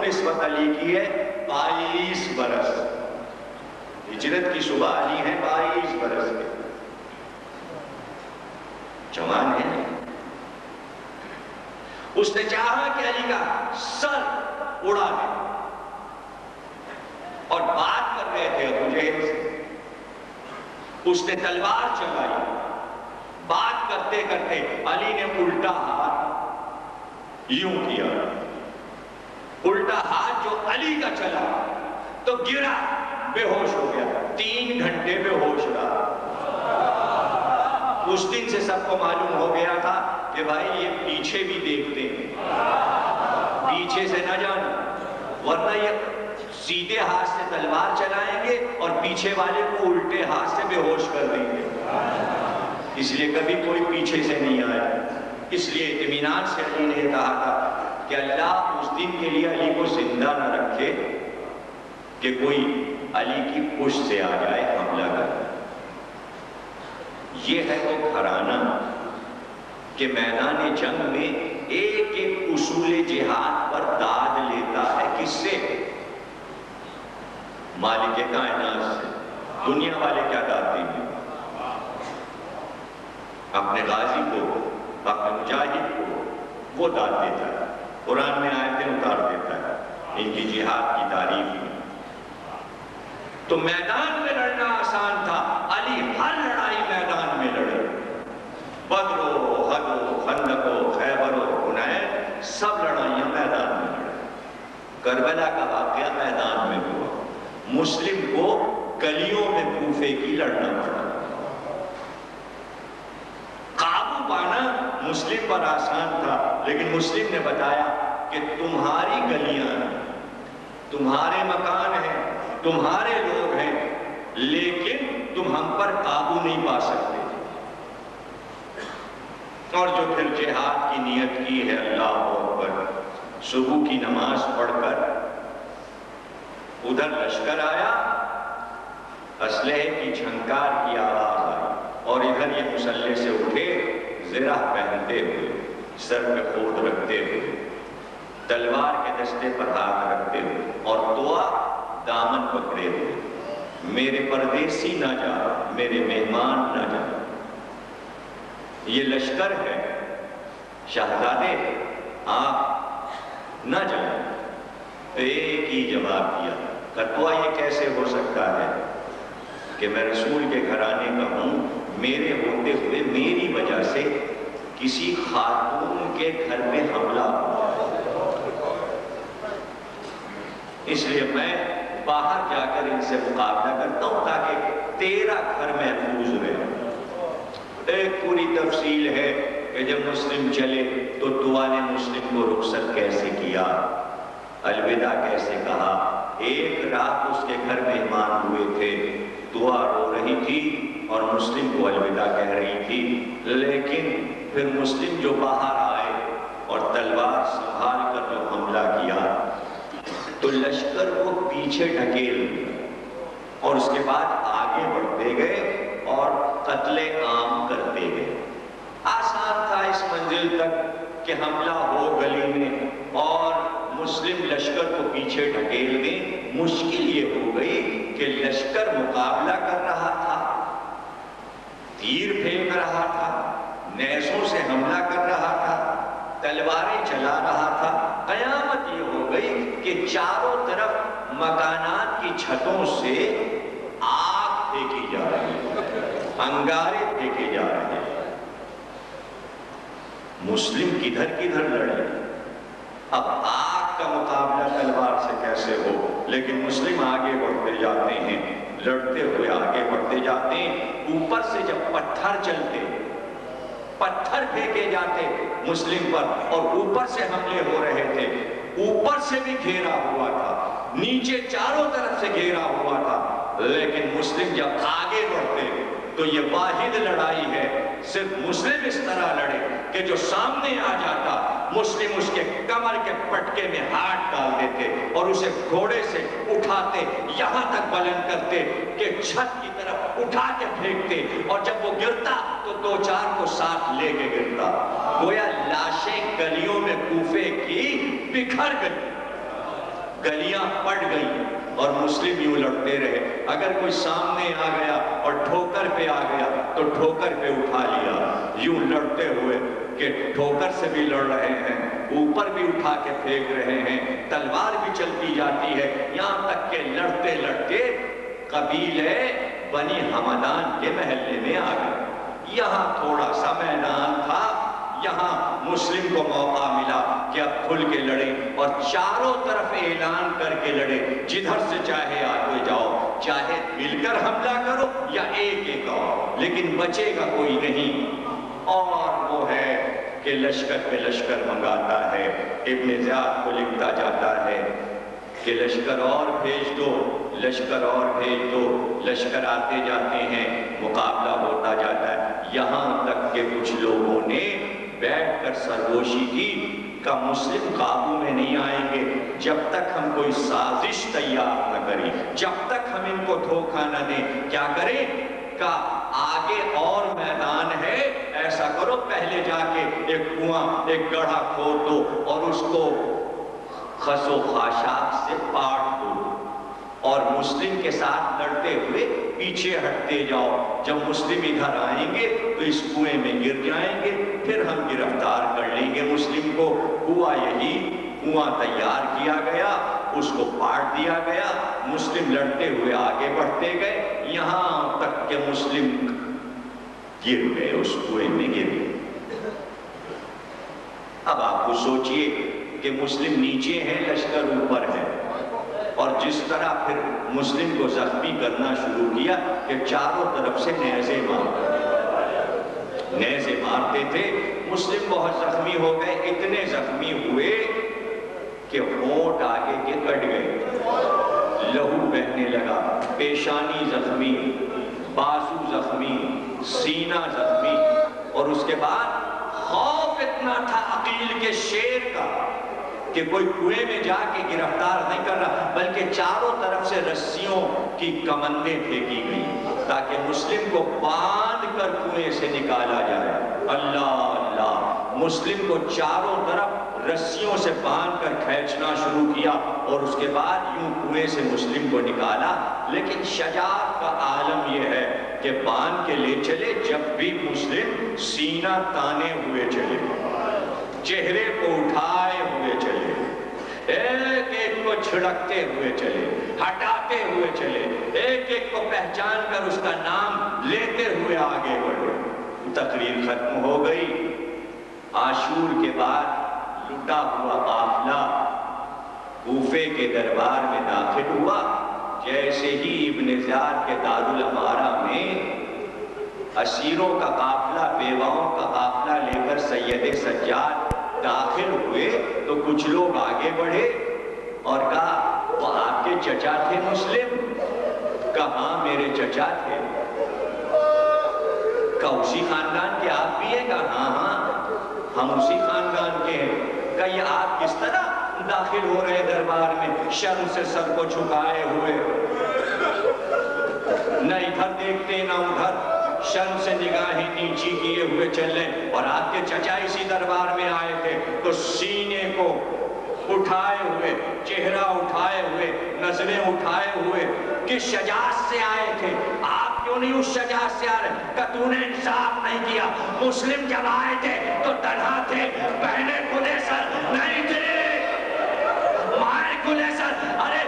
عمر اس وقت علی کی ہے 22 برس. ہجرت کی صبح علی ہیں 22 برس کے. جوان ہے. اس نے چاہا کہ علی کا سر اڑا دے اور بات کر رہے تھے ابو جہل سے. اس نے تلوار چلائی. بات کرتے کرتے علی نے الٹا ہاتھ یوں کیا. الٹا ہاتھ جو علی کا چلا تو گرا, بے ہوش ہو گیا. 3 گھنٹے بے ہوش رہا. اس دن سے سب کو معلوم ہو گیا تھا کہ بھائی یہ پیچھے بھی دیکھتے ہیں, پیچھے سے نہ جانا, ورنہ یہ سیدھے ہاتھ سے تلوار چلائیں گے اور پیچھے والے کو الٹے ہاتھ سے بے ہوش کر دیں گے. اس لیے کبھی کوئی پیچھے سے نہیں آیا. اس لیے اطمینان سے علی نے کہا تھا کہ اللہ اس دن کے لیے علی کو زندہ نہ رکھے کہ کوئی علی کی پشت سے آ جائے حملہ کر. یہ ہے وہ گھرانہ کہ میدان جنگ میں ایک ایک اصول جہاد پر داد لیتا ہے. کس سے؟ مالک کائنات سے. دنیا والے کیا داد دیں گے؟ اپنے غازی کو, اپنے مجاہد کو وہ داد دیتا ہے. قرآن میں آیتیں اتار دیتا ہے ان کی جہاد کی تعریف میں. تو میدان میں لڑنا آسان تھا. علی ہر لڑائی میدان میں لڑے. بدر و احد و خندق و خیبر و حنین سب لڑائیاں میدان میں لڑے. کربلا کا واقعہ میدان میں ہوا. مسلم کو گلیوں میں کوفے کی لڑنا پڑا. قابو پانا مسلم پر آسان تھا, لیکن مسلم نے بتایا کہ تمہاری گلیاں, تمہارے مکان ہیں, تمہارے لوگ ہیں, لیکن تم ہم پر قابو نہیں پا سکتے. اور جو پھر جہاد کی نیت کی ہے اللہ اکبر, صبح کی نماز پڑھ کر ادھر لشکر آیا, اسلحے کی جھنکار کی آواز آئی, اور ادھر یہ مسلح سے اٹھے زرہ پہنتے ہوئے, سر پہ خود رکھتے ہوئے, تلوار کے دستے پر ہاتھ رکھتے ہوئے, اور دعا دامن پکڑے ہوئے. میرے پردیسی نہ جا, میرے مہمان نہ جا. یہ لشکر ہے, شہزادے آپ نہ جائیں. ایک ہی جواب دیا, فتویٰ یہ کیسے ہو سکتا ہے کہ میں رسول کے گھرانے کا ہوں, میرے ہوتے ہوئے میری وجہ سے کسی خاتون کے گھر میں حملہ ہو. اس لیے میں باہر جا کر ان سے مقابلہ کرتا ہوں تاکہ تیرا گھر محفوظ رہے. ایک پوری تفصیل ہے کہ جب مسلم چلے تو دعا نے مسلم کو رخصت کیسے کیا, الوداع کیسے کہا. ایک رات اس کے گھر مہمان ہوئے تھے, دعا رو رہی تھی اور مسلم کو الوداع کہہ رہی تھی, لیکن پھر مسلم جو باہر آئے اور تلوار سنبھال کر جو حملہ کیا تو لشکر کو پیچھے ڈھکیل دیا اور اس کے بعد آگے بڑھتے گئے اور قتل عام کرتے گئے. آسان تھا اس منزل تک کہ حملہ ہو گلی میں اور مسلم لشکر کو پیچھے ڈھکیل دیں. مشکل یہ ہو گئی کہ لشکر مقابلہ کر رہا تھا, تیر پھینک رہا تھا, نیزوں سے حملہ کر رہا تھا, تلواریں چلا رہا تھا. قیامت یہ ہو گئی کہ چاروں طرف مکانات کی چھتوں سے آگ پھینکی جا رہی ہے, انگارے پھینکے جا رہے ہیں. مسلم کدھر کدھر لڑے. اب آگ کا مقابلہ تلوار سے کیسے ہو, لیکن مسلم آگے بڑھتے جاتے ہیں, لڑتے ہوئے آگے بڑھتے جاتے ہیں. اوپر سے جب پتھر چلتے, پتھر پھینکے جاتے مسلم پر, اور اوپر سے حملے ہو رہے تھے, اوپر سے بھی گھیرا ہوا تھا, نیچے چاروں طرف سے گھیرا ہوا تھا, لیکن مسلم جب آگے بڑھتے تو یہ واحد لڑائی ہے. صرف مسلم اس طرح لڑے کہ جو سامنے آ جاتا مسلم اس کے کمر کے پٹکے میں ہاتھ ڈال دیتے اور اسے گھوڑے سے اٹھاتے, یہاں تک بلند کرتے کہ چھت کی طرف اٹھا کے پھینکتے, اور جب وہ گرتا تو 2-4 کو ساتھ لے کے گرتا. گویا لاشیں گلیوں میں کوفے کی بکھر گئی. گلیاں پٹ گئیں اور مسلم یوں لڑتے رہے. اگر کوئی سامنے آ گیا اور ٹھوکر پہ آ گیا تو ٹھوکر پہ اٹھا لیا، یوں لڑتے ہوئے کہ ٹھوکر سے بھی لڑ رہے ہیں، اوپر بھی اٹھا کے پھینک رہے ہیں، تلوار بھی چلتی جاتی ہے، یہاں تک کہ لڑتے لڑتے قبیلے بنی حمدان کے محلے میں آ گئے. یہاں تھوڑا سا میدان تھا، یہاں مسلم کو موقع ملا کہ اب کھل کے لڑے اور چاروں طرف اعلان کر کے لڑے، جدھر سے چاہے آگے جاؤ، چاہے مل کر حملہ کرو یا ایک ایک آؤ، لیکن بچے گا کوئی نہیں. اور وہ ہے کہ لشکر پہ لشکر منگاتا ہے. ابن زیاد کو لکھتا جاتا ہے کہ لشکر اور بھیج دو، لشکر اور بھیج دو، لشکر آتے جاتے ہیں، مقابلہ ہوتا جاتا ہے. یہاں تک کہ کچھ لوگوں نے بیٹھ کر سرگوشی کی کہ مسلم قابو میں نہیں آئیں گے جب تک ہم کوئی سازش تیار نہ کریں، جب تک ہم ان کو دھوکہ نہ دیں. کیا کریں کہ آگے اور میدان ہے، ایسا کرو پہلے جا کے ایک کنواں، ایک گڑھا کھود دو اور اس کو خس و خاشاک سے پاٹ دو اور مسلم کے ساتھ لڑتے ہوئے پیچھے ہٹتے جاؤ. جب مسلم ادھر آئیں گے تو اس کنویں میں گر جائیں گے، پھر ہم گرفتار کر لیں گے مسلم کو. ہوا یہی، کنواں تیار کیا گیا، اس کو پاٹ دیا گیا، مسلم لڑتے ہوئے آگے بڑھتے گئے یہاں تک کہ مسلم گر گئے، اس کنویں میں گر گئے. اب آپ کو سوچئے کہ مسلم نیچے ہیں، لشکر اوپر ہے، اور جس طرح پھر مسلم کو زخمی کرنا شروع کیا کہ چاروں طرف سے نیزے مارتے تھے. مسلم بہت زخمی ہو گئے، اتنے زخمی ہوئے کہ ہونٹ آگے کے کٹ گئے، لہو بہنے لگا، پیشانی زخمی، بازو زخمی، سینہ زخمی. اور اس کے بعد خوف اتنا تھا عقیل کے شیر کا کہ کوئی کنویں میں جا کے گرفتار نہیں کر رہا، بلکہ چاروں طرف سے رسیوں کی کمندیں پھینکی گئی تاکہ مسلم کو باندھ کر کنویں سے نکالا جائے. اللہ اللہ، مسلم کو چاروں طرف رسیوں سے باندھ کر کھینچنا شروع کیا اور اس کے بعد یوں کنویں سے مسلم کو نکالا. لیکن شجاعت کا عالم یہ ہے کہ باندھ کے لے چلے، جب بھی مسلم سینہ تانے ہوئے چلے، چہرے کو اٹھائے ہوئے چلے، ایک ایک کو چھڑکتے ہوئے چلے، ہٹاتے ہوئے چلے، ایک ایک کو پہچان کر اس کا نام لیتے ہوئے آگے بڑھے. تقریر ختم ہو گئی. عاشور کے بعد لٹا ہوا قافلہ کوفے کے دربار میں داخل ہوا. جیسے ہی ابن زیاد کے دارالامارہ میں اسیروں کا قافلہ، بیواؤں کا قافلہ لے کر سید سجاد داخل ہوئے تو کچھ لوگ آگے بڑھے اور کہا وہ آپ کے چچا تھے مسلم؟ کہا ہاں میرے چچا تھے. کہا اسی خاندان کے آپ بھی ہیں؟ کہا ہاں ہاں ہم اسی خاندان کے ہیں. کہا یہ آپ کس طرح داخل ہو رہے دربار میں شرم سے سر کو جھکائے ہوئے، نہ ادھر دیکھتے نہ ادھر، شرم سے نگاہیں نیچی کیے ہوئے چل رہے؟ اور آپ کے چچا اسی دربار میں آئے تھے تو سینے کو اٹھائے ہوئے، چہرہ اٹھائے ہوئے، نظریں اٹھائے ہوئے کس شجاعت سے آئے تھے؟ آپ کیوں نہیں اس شجاعت سے آ رہے؟ کہ تو نے انصاف نہیں کیا. مسلم جب آئے تھے تو تنہا تھے، بہنیں کھلے سر نہیں تھے، مائیں کھلے سر. ارے